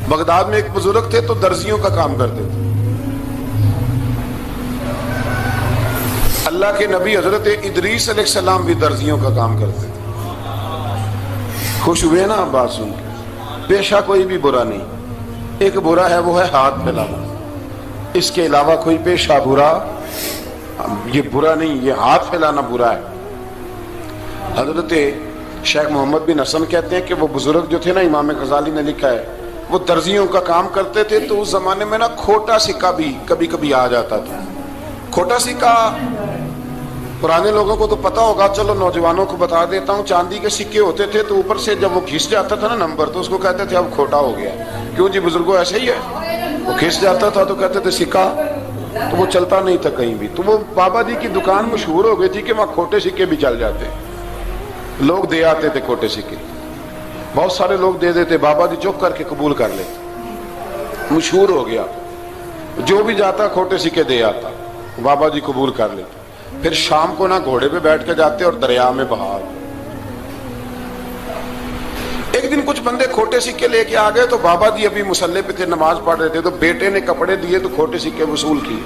Baghdad میں ایک بزرگ تھے تو درزیوں کا کام کرتے تھے. اللہ کے نبی حضرت ادریس علیہ السلام بھی درزیوں کا کام کرتے تھے. خوش ہوئے نا بات سن کے؟ پیشہ کوئی بھی برا نہیں، ایک برا ہے وہ ہے ہاتھ پھیلانا، اس کے علاوہ کوئی پیشہ برا یہ برا نہیں، یہ ہاتھ پھیلانا برا ہے. حضرت شیخ محمد بن حسن کہتے ہیں کہ وہ بزرگ جو تھے نا، امام غزالی نے لکھا ہے، وہ درزیوں کا کام کرتے تھے تو اس زمانے میں نا کھوٹا سکہ بھی کبھی کبھی آ جاتا تھا. کھوٹا سکہ پرانے لوگوں کو تو پتا ہوگا، چلو نوجوانوں کو بتا دیتا ہوں. چاندی کے سکے ہوتے تھے تو اوپر سے جب وہ گھس جاتا تھا نا نمبر، تو اس کو کہتے تھے اب کھوٹا ہو گیا. کیوں جی بزرگوں ایسے ہی ہے، وہ گھس جاتا تھا تو کہتے تھے سکہ، تو وہ چلتا نہیں تھا کہیں بھی. تو وہ بابا جی کی دکان مشہور ہو گئی تھی کہ وہاں کھوٹے سکے بھی چل جاتے، لوگ دے آتے تھے کھوٹے سکے، بہت سارے لوگ دے دیتے، بابا جی چپ کر کے قبول کر لیتے. مشہور ہو گیا، جو بھی جاتا کھوٹے سکے دے آتا، بابا جی قبول کر لیتے. پھر شام کو نہ گھوڑے پہ بیٹھ کے جاتے اور دریا میں بہا. ایک دن کچھ بندے کھوٹے سکے لے کے آ گئے تو بابا جی ابھی مصلے پہ تھے، نماز پڑھ رہے تھے، تو بیٹے نے کپڑے دیے تو کھوٹے سکے وصول کیے.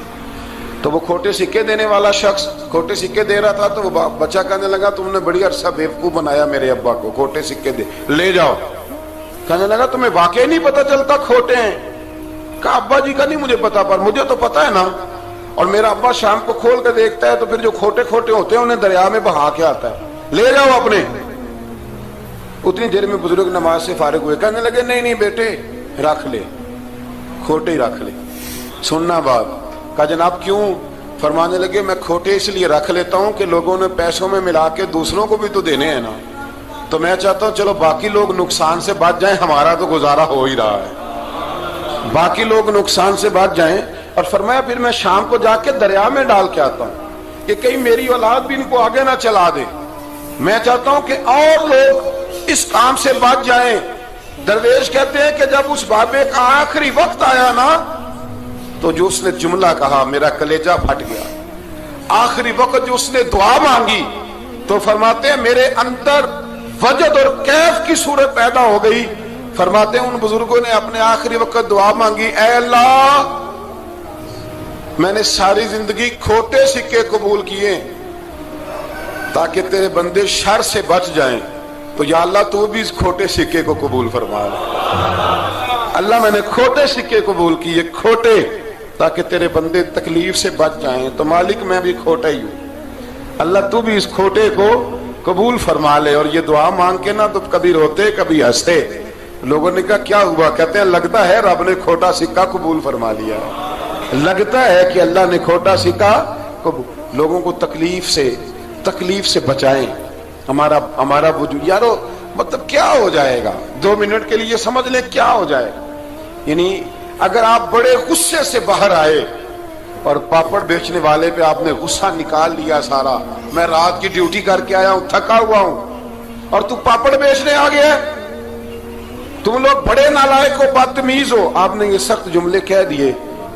تو وہ کھوٹے سکے دینے والا شخص کھوٹے سکے دے رہا تھا تو وہ بچہ کہنے لگا تم نے بڑی عرصہ بیوقوف بنایا میرے ابا کو، کھوٹے سکے دے لے جاؤ. کہنے لگا تمہیں واقعی نہیں پتا چلتا کھوٹے ہیں؟ کہا ابا جی کا نہیں مجھے پتا، پر مجھے تو پتا ہے نا، اور میرا ابا شام کو کھول کے دیکھتا ہے تو پھر جو کھوٹے کھوٹے ہوتے ہیں انہیں دریا میں بہا کے آتا ہے، لے جاؤ اپنے. اتنی دیر میں بزرگ نماز سے فارغ ہوئے، کہنے لگے نہیں نہیں بیٹے رکھ لے، کھوٹے ہی رکھ لے. سننا بات. کہا جناب کیوں؟ فرمانے لگے میں کھوٹے اس لیے رکھ لیتا ہوں کہ لوگوں نے پیسوں میں ملا کے دوسروں کو بھی تو دینے ہیں نا، تو میں چاہتا ہوں چلو باقی لوگ نقصان سے بچ جائیں، ہمارا تو گزارا ہو ہی رہا ہے، باقی لوگ نقصان سے بچ جائیں. اور فرمایا پھر میں شام کو جا کے دریا میں ڈال کے آتا ہوں کہ کہیں میری اولاد بھی ان کو آگے نہ چلا دے. میں چاہتا ہوں کہ اور لوگ اس کام سے بچ جائیں. درویش کہتے ہیں کہ جب اس بابے کا آخری وقت آیا نا تو جو اس نے جملہ کہا میرا کلیجہ پھٹ گیا. آخری وقت جو اس نے دعا مانگی تو فرماتے ہیں میرے اندر وجد اور کیف کی صورت پیدا ہو گئی. فرماتے ہیں ان بزرگوں نے اپنے آخری وقت دعا مانگی، اے اللہ میں نے ساری زندگی کھوٹے سکے قبول کیے تاکہ تیرے بندے شر سے بچ جائیں، تو یا اللہ تو بھی اس کھوٹے سکے کو قبول فرما لے. اللہ میں نے کھوٹے سکے قبول کیے، کھوٹے، تاکہ تیرے بندے تکلیف سے بچ جائیں. تو مالک میں بھی کھوٹا ہی ہوں، اللہ تو بھی اس کھوٹے کو قبول فرما لے. اور یہ دعا مانگ کے نا تو کبھی روتے کبھی ہنستے. لوگوں نے کہا کیا ہوا؟ کہتے ہیں لگتا ہے رب نے کھوٹا سکہ قبول فرما لیا، لگتا ہے کہ اللہ نے کھوٹا سکہ قبول. لوگوں کو تکلیف سے بچائیں. ہمارا وجود یارو مطلب کیا ہو جائے گا 2 منٹ کے لیے سمجھ لیں کیا ہو جائے گا. یعنی اگر آپ بڑے غصے سے باہر آئے اور پاپڑ بیچنے والے پہ آپ نے غصہ نکال لیا سارا، میں رات کی ڈیوٹی کر کے آیا ہوں، تھکا ہوا ہوں، اور تو پاپڑ بیچنے آ گیا، تم لوگ بڑے نالائق ہو، بدتمیز ہو. آپ نے یہ سخت جملے کہہ دیے،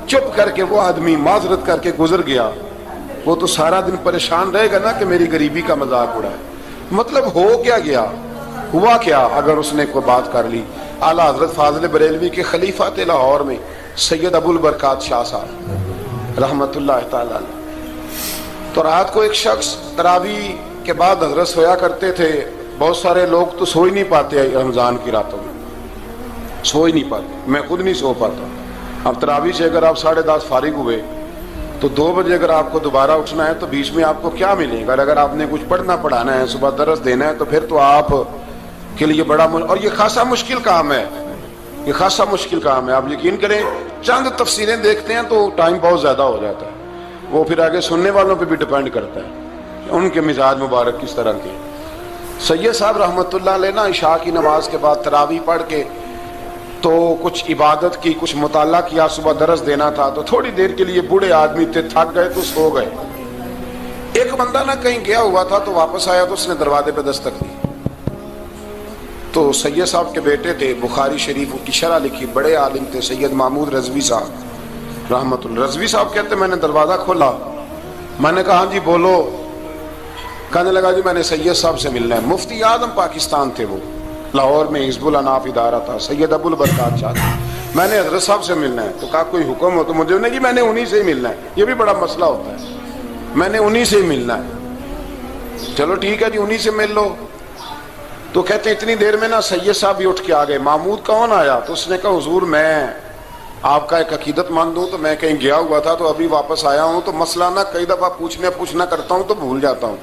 چپ کر کے وہ آدمی معذرت کر کے گزر گیا. وہ تو سارا دن پریشان رہے گا نا کہ میری غریبی کا مذاق اڑائے. مطلب ہو کیا گیا، ہوا کیا اگر اس نے کوئی بات کر لی. اعلیٰ حضرت فاضل بریلوی کے خلیفہ تھے لاہور میں سید ابو البرکات شاہ صاحب رحمت اللہ تعالی علیہ. تو رات کو ایک شخص تراویح کے بعد حضرت سویا کرتے تھے. بہت سارے لوگ تو سو ہی نہیں پاتے رمضان کی راتوں میں، سو ہی نہیں پاتے، میں خود نہیں سو پاتا. اب تراویح سے اگر آپ 10:30 فارغ ہوئے تو 2 بجے اگر آپ کو دوبارہ اٹھنا ہے تو بیچ میں آپ کو کیا ملے گا؟ اگر آپ نے کچھ پڑھنا پڑھانا ہے، صبح درس دینا ہے، تو پھر تو آپ کے لیے بڑا اور یہ خاصا مشکل کام ہے، یہ خاصا مشکل کام ہے. آپ یقین کریں چند تفسیریں دیکھتے ہیں تو ٹائم بہت زیادہ ہو جاتا ہے. وہ پھر آگے سننے والوں پہ بھی ڈیپینڈ کرتا ہے ان کے مزاج مبارک کس طرح کے. سید صاحب رحمت اللہ علیہ نا عشاء کی نماز کے بعد تراویح پڑھ کے تو کچھ عبادت کی، کچھ مطالعہ کیا، صبح درس دینا تھا تو تھوڑی دیر کے لیے بوڑھے آدمی تھے، تھک گئے تو سو گئے. ایک بندہ نہ کہیں گیا ہوا تھا تو واپس آیا تو اس نے دروازے پہ دستک دی. تو سید صاحب کے بیٹے تھے، بخاری شریف کی شرح لکھی، بڑے عالم تھے سید محمود رضوی صاحب رحمت اللہ. رضوی صاحب کہتے میں نے دروازہ کھولا، میں نے کہا ہاں جی بولو. کہنے لگا جی میں نے سید صاحب سے ملنا ہے. مفتی اعظم پاکستان تھے وہ، لاہور میں حزب الاناف ادارہ تھا، سید ابو البرکات شاہ. میں نے حضرت صاحب سے ملنا ہے، تو کہا کوئی حکم ہو تو مجھے نہیں، کہ میں نے انہی سے ہی ملنا ہے، یہ بھی بڑا مسئلہ ہوتا ہے، میں نے انہی سے ہی ملنا ہے، چلو ٹھیک ہے جی انہی سے مل لو۔ تو کہتے ہیں اتنی دیر میں نا سید صاحب بھی اٹھ کے آ گئے، محمود کون آیا؟ تو اس نے کہا حضور میں آپ کا ایک عقیدت مند ہوں، تو میں کہیں گیا ہوا تھا تو ابھی واپس آیا ہوں، تو مسئلہ نا کئی دفعہ پوچھنا کرتا ہوں تو بھول جاتا ہوں،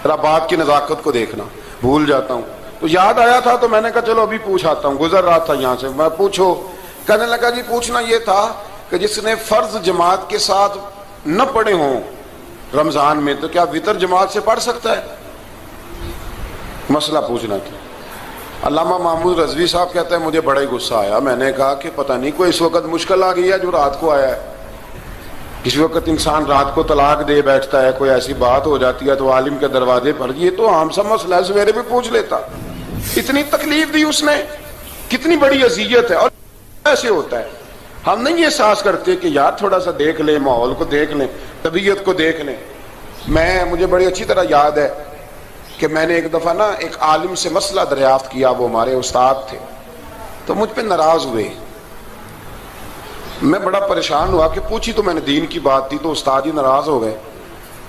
ذرا بات کی نزاکت کو دیکھنا، بھول جاتا ہوں، تو یاد آیا تھا تو میں نے کہا چلو ابھی پوچھ آتا ہوں، گزر رہا تھا یہاں سے، میں پوچھو۔ کہنے لگا جی پوچھنا یہ تھا کہ جس نے فرض جماعت کے ساتھ نہ پڑھے ہوں رمضان میں، تو کیا وتر جماعت سے پڑھ سکتا ہے؟ مسئلہ پوچھنا تھا۔ علامہ محمود رضوی صاحب کہتا ہے مجھے بڑا ہی غصہ آیا، میں نے کہا کہ پتہ نہیں کوئی اس وقت مشکل آ گئی ہے جو رات کو آیا ہے، کسی وقت انسان رات کو طلاق دے بیٹھتا ہے، کوئی ایسی بات ہو جاتی ہے تو عالم کے دروازے پر، یہ تو عام سا مسئلہ ہے، سویرے بھی پوچھ لیتا۔ اتنی تکلیف دی اس نے، کتنی بڑی اذیت ہے، اور ایسے ہوتا ہے، ہم نہیں احساس کرتے کہ یار تھوڑا سا دیکھ لیں، ماحول کو دیکھ لیں، طبیعت کو دیکھ لیں۔ مجھے بڑی اچھی طرح یاد ہے کہ میں نے ایک دفعہ نا ایک عالم سے مسئلہ دریافت کیا، وہ ہمارے استاد تھے، تو مجھ پہ ناراض ہوئے، میں بڑا پریشان ہوا کہ پوچھی تو میں نے دین کی بات تھی، تو استاد ہی ناراض ہو گئے۔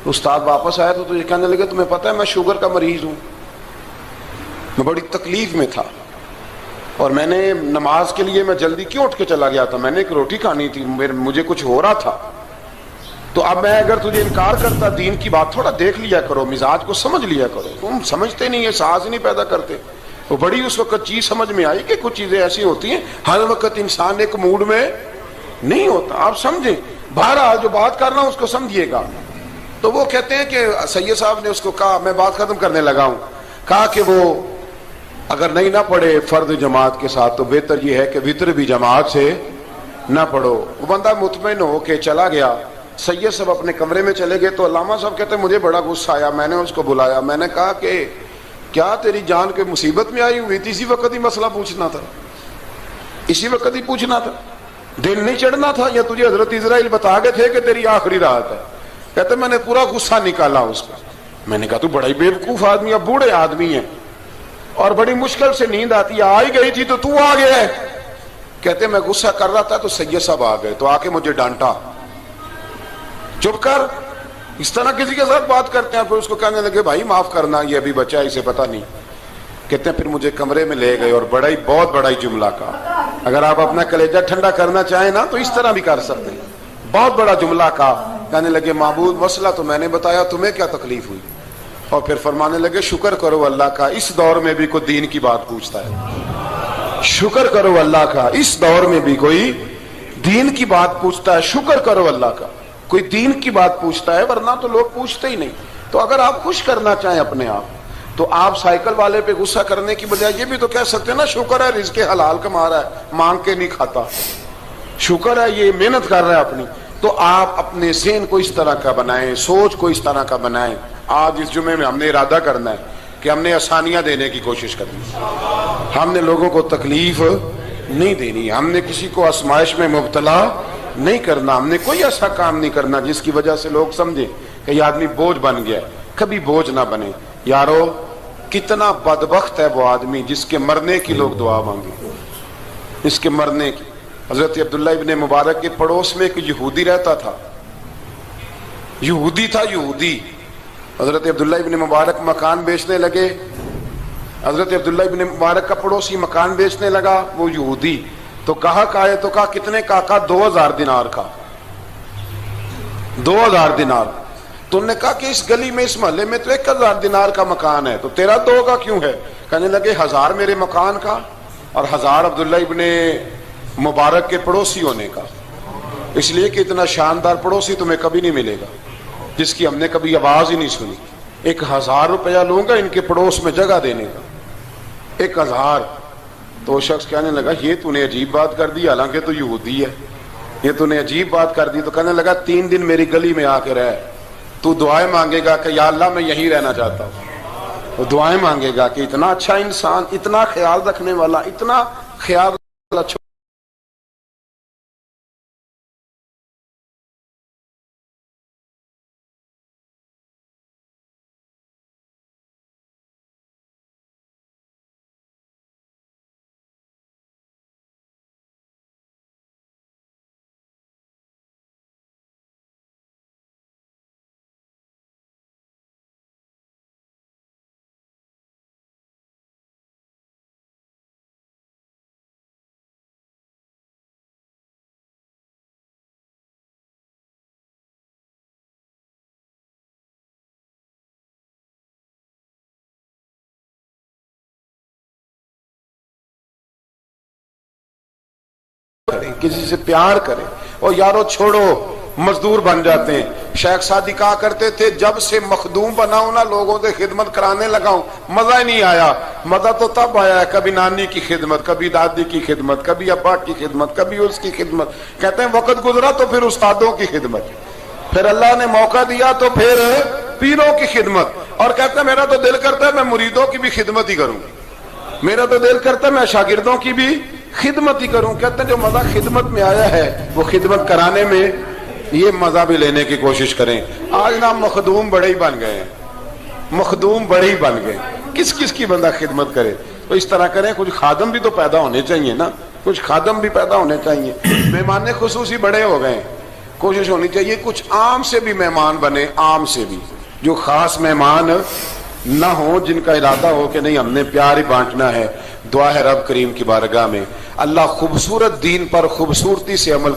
استاد واپس آیا تو یہ کہنے لگے تمہیں پتہ ہے میں شوگر کا مریض ہوں، میں بڑی تکلیف میں تھا، اور میں نے نماز کے لیے میں جلدی کیوں اٹھ کے چلا گیا تھا، میں نے ایک روٹی کھانی تھی، مجھے کچھ ہو رہا تھا، تو اب میں اگر تجھے انکار کرتا، دین کی بات تھوڑا دیکھ لیا کرو، مزاج کو سمجھ لیا کرو، تم سمجھتے نہیں، احساس نہیں پیدا کرتے۔ وہ بڑی اس وقت چیز سمجھ میں آئی کہ کچھ چیزیں ایسی ہوتی ہیں ہر وقت انسان ایک موڈ میں نہیں ہوتا، آپ سمجھیں، بہرحال جو بات کر رہا ہوں اس کو سمجھیے گا۔ تو وہ کہتے ہیں کہ سید صاحب نے اس کو کہا، میں بات ختم کرنے لگا ہوں، کہا کہ وہ اگر نہیں نہ پڑھے فرد جماعت کے ساتھ تو بہتر یہ ہے کہ وتر بھی جماعت سے نہ پڑھو۔ وہ بندہ مطمئن ہو کے چلا گیا، سید صاحب اپنے کمرے میں چلے گئے، تو علامہ صاحب کہتے ہیں مجھے بڑا غصہ آیا، میں نے اس کو بلایا، میں نے کہا کہ کیا تیری جان کے مصیبت میں آئی ہوئی تھی؟ اسی وقت ہی مسئلہ پوچھنا تھا، اسی وقت ہی پوچھنا تھا، دن نہیں چڑھنا تھا، یا تجھے حضرت اسرائیل بتا گئے تھے کہ تیری آخری رات ہے؟ کہتے میں نے پورا غصہ نکالا اس کا، میں نے کہا تو بڑا ہی بیوقوف آدمی ہے، بوڑھے آدمی ہیں، اور بڑی مشکل سے نیند آتی ہے، آئی گئی تھی تو آ گیا ہے۔ کہتے میں غصہ کر رہا تھا تو سید صاحب آ گئے، تو آ کے مجھے ڈانٹا، چپ کر، اس طرح کسی کے ساتھ بات کرتے ہیں؟ پھر اس کو کہنے لگے بھائی معاف کرنا، یہ ابھی بچہ ہے، اسے پتہ نہیں۔ کہتے ہیں پھر مجھے کمرے میں لے گئے اور بہت بڑا ہی جملہ کہا، اگر آپ اپنا کلیجہ ٹھنڈا کرنا چاہیں نا تو اس طرح بھی کر سکتے ہیں، بہت بڑا جملہ کہا، کہنے لگے معبود مسئلہ تو میں نے بتایا، تمہیں کیا تکلیف ہوئی؟ اور پھر فرمانے لگے شکر کرو اللہ کا، اس دور میں بھی کوئی دین کی بات پوچھتا ہے، شکر کرو اللہ کا، اس دور میں بھی کوئی دین کی بات پوچھتا ہے، شکر کرو اللہ کا، کوئی دین کی بات پوچھتا ہے، ورنہ تو لوگ پوچھتے ہی نہیں۔ تو اگر آپ خوش کرنا چاہیں اپنے آپ تو آپ سائیکل والے پہ غصہ کرنے کی بجائے یہ بھی تو کہہ سکتے ہیں نا شکر ہے رزق حلال کما رہا ہے، مانگ کے نہیں کھاتا، شکر ہے یہ محنت کر رہا ہے اپنی۔ تو آپ اپنے ذہن کو اس طرح کا بنائیں، سوچ کو اس طرح کا بنائیں۔ آج اس جمعے میں ہم نے ارادہ کرنا ہے کہ ہم نے آسانیاں دینے کی کوشش کرنی، ہم نے لوگوں کو تکلیف نہیں دینی، ہم نے کسی کو آزمائش میں مبتلا نہیں کرنا، ہم نے کوئی ایسا کام نہیں کرنا جس کی وجہ سے لوگ سمجھیں کہ یہ آدمی بوجھ بن گیا۔ کبھی بوجھ نہ بنے یارو، کتنا بدبخت ہے وہ آدمی جس کے مرنے کی لوگ دعا مانگے، اس کے مرنے کی۔ حضرت عبداللہ ابن مبارک کے پڑوس میں ایک یہودی رہتا تھا، یہودی تھا، یہودی۔ حضرت عبداللہ ابن مبارک مکان بیچنے لگے، حضرت عبداللہ ابن مبارک کا پڑوسی مکان بیچنے لگا، وہ یہودی، تو کہا تو کہا کتنے کا؟ کہا 2000 دینار کا، 2000 دینار۔ تو انہوں نے کہا کہ اس گلی میں، اس محلے میں تو 1000 دینار کا مکان ہے، تو تیرا 2 کا کیوں ہے؟ کہنے لگے 1000 میرے مکان کا اور 1000 عبداللہ ابن مبارک کے پڑوسی ہونے کا، اس لیے کہ اتنا شاندار پڑوسی تمہیں کبھی نہیں ملے گا جس کی ہم نے کبھی آواز ہی نہیں سنی۔ 1000 روپیہ لوں گا ان کے پڑوس میں جگہ دینے کا، 1000۔ تو شخص کہنے لگا یہ تو نے عجیب بات کر دی، حالانکہ تو یہودی ہے، یہ تو نے عجیب بات کر دی۔ تو کہنے لگا 3 دن میری گلی میں آ کے رہ، تو دعائیں مانگے گا کہ یا اللہ میں یہیں رہنا چاہتا ہوں، تو دعائیں مانگے گا کہ اتنا اچھا انسان، اتنا خیال رکھنے والا، اتنا خیال والا کریں, کسی سے پیار کریں. اور یارو چھوڑو مزدور بن جاتے ہیں. شیخ سعدی کہا کرتے تھے جب سے مخدوم بناؤں نا لوگوں سے خدمت کرانے لگاؤں مزہ ہی نہیں آیا. مزہ تو تب آیا ہے کبھی نانی کی خدمت, کبھی دادی کی خدمت, کبھی ابا کی خدمت, کبھی اس کی خدمت. کہتے ہیں وقت گزرا تو پھر استادوں کی خدمت, پھر اللہ نے موقع دیا تو پھر پیروں کی خدمت. اور کہتے ہیں میرا تو دل کرتا ہے میں مریدوں کی بھی خدمت ہی کروں, میرا تو دل کرتا ہے میں شاگردوں کی بھی خدمت ہی کروں. کہتے ہیں جو مزہ خدمت میں آیا ہے وہ خدمت کرانے میں یہ مزہ بھی لینے کی کوشش کریں. آج نا مخدوم بڑے ہی بن گئے ہیں, مخدوم بڑے ہی بن گئے, کس کس کی بندہ خدمت کرے. تو اس طرح کریں, کچھ خادم بھی تو پیدا ہونے چاہیے نا, کچھ خادم بھی پیدا ہونے چاہیے. مہمان خصوصی بڑے ہو گئے, کوشش ہونی چاہیے کچھ عام سے بھی مہمان بنے, عام سے بھی جو خاص مہمان نہ ہو, جن کا ارادہ ہو کہ نہیں ہم نے پیار ہی بانٹنا ہے. دعا ہے رب کریم کی بارگاہ میں اللہ خوبصورت دین پر خوبصورتی سے عمل